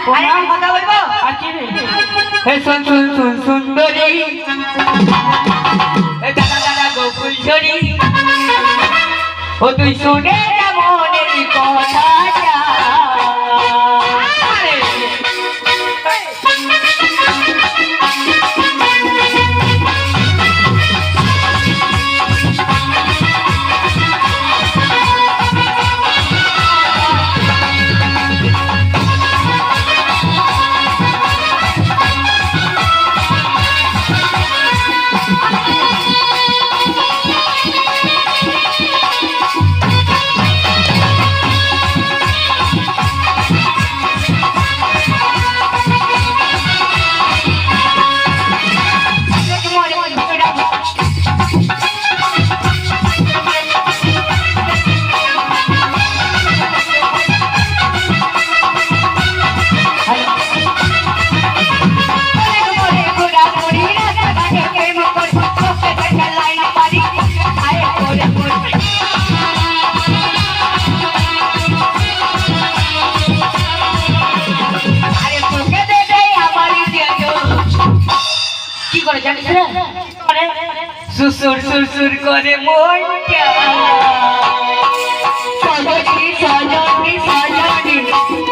কথা বলবো আর কি হে শুন শুন শুন সুন্দরী দাদা দাদা গোকুল ঝরি ও তুই শুনে মনের কথাটা সুসুর সুরসুর করে মনটা সজনী সজনী সজনী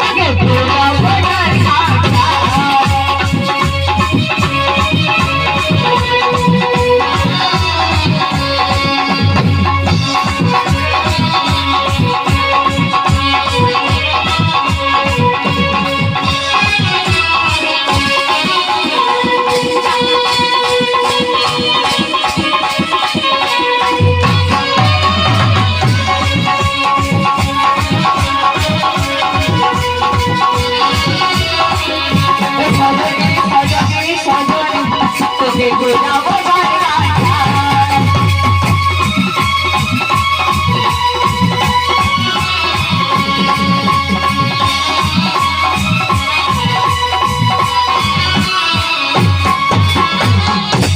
আগে পুরাবনার We're